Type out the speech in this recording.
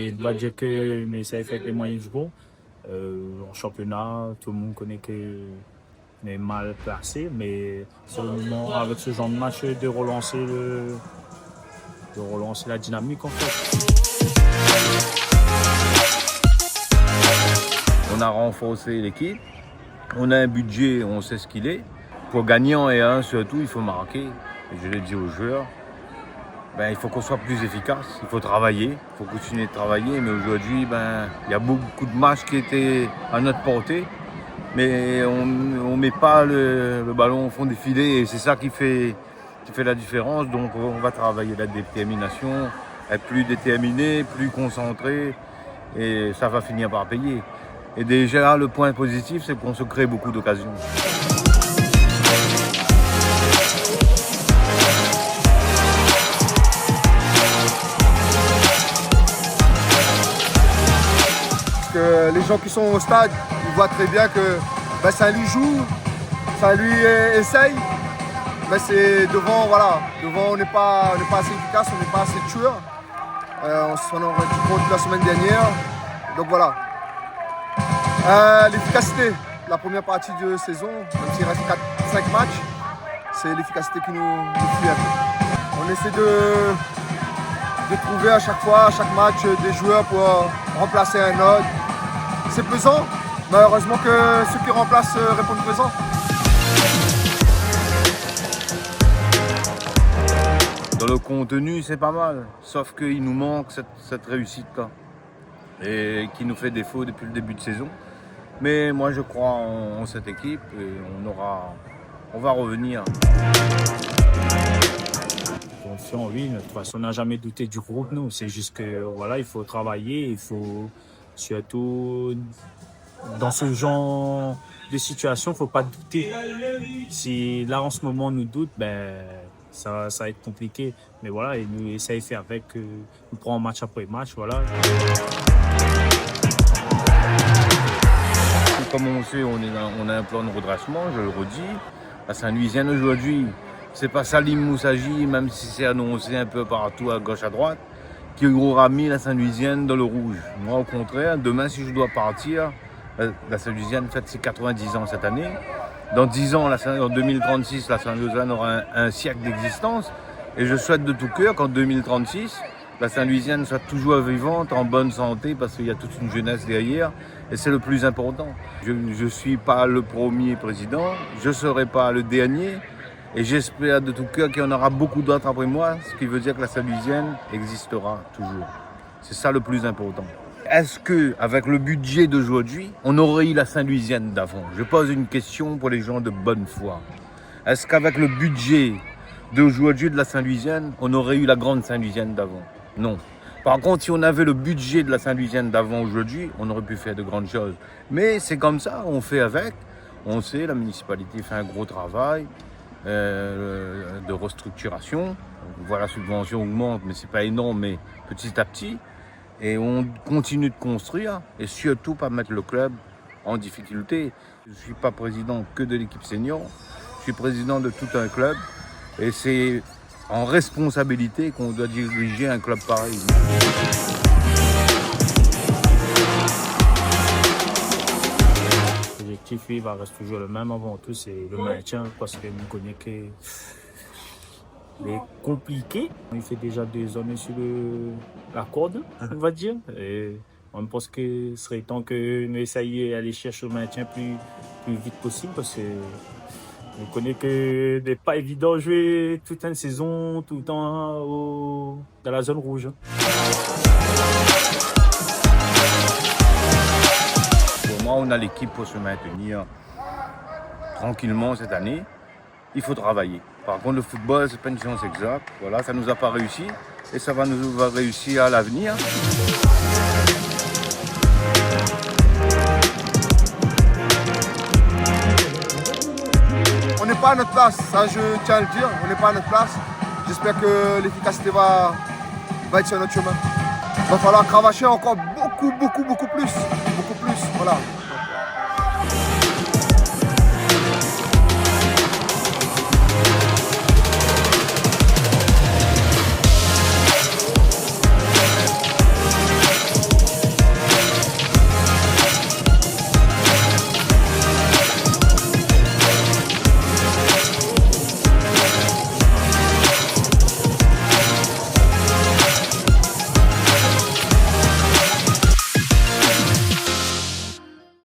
Et on va dire que mais ça fait les moyens du bon. En championnat, tout le monde connaît que on est mal placé, mais c'est le moment avec ce genre de match de relancer la dynamique en fait. On a renforcé l'équipe, on a un budget, on sait ce qu'il est. Pour gagner en E1 surtout, il faut marquer. Et je l'ai dit aux joueurs, il faut qu'on soit plus efficace, il faut travailler, il faut continuer de travailler. Mais aujourd'hui, il y a beaucoup de matchs qui étaient à notre portée, mais on ne met pas le ballon au fond des filets et c'est ça qui fait la différence. Donc on va travailler la détermination, être plus déterminé, plus concentré et ça va finir par payer. Et déjà, le point positif, c'est qu'on se crée beaucoup d'occasions. Que les gens qui sont au stade, ils voient très bien que Saint-Louis joue, Saint-Louis essaye, mais c'est devant, devant on n'est pas assez efficace, on n'est pas assez tueur. On s'en est rendu compte la semaine dernière, donc voilà. L'efficacité, la première partie de saison, même s'il reste 5 matchs, c'est l'efficacité qui nous fuit un peu. On essaie de trouver à chaque fois, à chaque match, des joueurs pour remplacer un autre. C'est pesant, mais heureusement que ceux qui remplacent répondent présent. Dans le contenu, c'est pas mal, sauf qu'il nous manque cette réussite-là, et qui nous fait défaut depuis le début de saison. Mais moi, je crois en cette équipe et on va revenir. Confiant, oui, de toute façon, on n'a jamais douté du groupe, nous. C'est juste que, il faut travailler, il faut surtout, dans ce genre de situation, il ne faut pas douter. Si là, en ce moment, on nous doute, ça va être compliqué. Mais voilà, et nous essayons de faire avec, nous prenons match après match, voilà. Comme on sait, on a un plan de redressement, je le redis. La Saint-Louisienne aujourd'hui, c'est pas Salim Moussaji, même si c'est annoncé un peu partout à gauche, à droite, qui aura mis la Saint-Louisienne dans le rouge. Moi, au contraire, demain, si je dois partir, la Saint-Louisienne fête ses 90 ans cette année. Dans 10 ans, en 2036, la Saint-Louisienne aura un siècle d'existence. Et je souhaite de tout cœur qu'en 2036, la Saint-Louisienne soit toujours vivante, en bonne santé, parce qu'il y a toute une jeunesse derrière. Et c'est le plus important. Je ne suis pas le premier président, je ne serai pas le dernier. Et j'espère de tout cœur qu'il y en aura beaucoup d'autres après moi, ce qui veut dire que la Saint-Louisienne existera toujours. C'est ça le plus important. Est-ce qu'avec le budget d'aujourd'hui, on aurait eu la Saint-Louisienne d'avant? Je pose une question pour les gens de bonne foi. Est-ce qu'avec le budget d'aujourd'hui de la Saint-Louisienne, on aurait eu la grande Saint-Louisienne d'avant? Non. Par contre, si on avait le budget de la Saint-Louisienne d'avant aujourd'hui, on aurait pu faire de grandes choses. Mais c'est comme ça, on fait avec. On sait, la municipalité fait un gros travail de restructuration. On voit la subvention augmente, mais ce n'est pas énorme, mais petit à petit. Et on continue de construire et surtout pas mettre le club en difficulté. Je ne suis pas président que de l'équipe senior, je suis président de tout un club et c'est en responsabilité qu'on doit diriger un club pareil. L'objectif, il va rester toujours le même avant tout, c'est le maintien, parce que nous connaissons que est compliqué. Il fait déjà 2 années sur la corde, on va dire. Et on pense que ce serait temps que nous essayions d'aller chercher le maintien plus vite possible, parce que on connaît que ce n'est pas évident de jouer toute une saison, tout le temps dans la zone rouge. Pour moi, on a l'équipe pour se maintenir tranquillement cette année. Il faut travailler. Par contre, le football, c'est pas une science exacte. Voilà, ça nous a pas réussi et ça va nous réussir à l'avenir. On n'est pas à notre place, ça je tiens à le dire, on n'est pas à notre place. J'espère que l'efficacité va être sur notre chemin. Il va falloir cravacher encore beaucoup plus, voilà.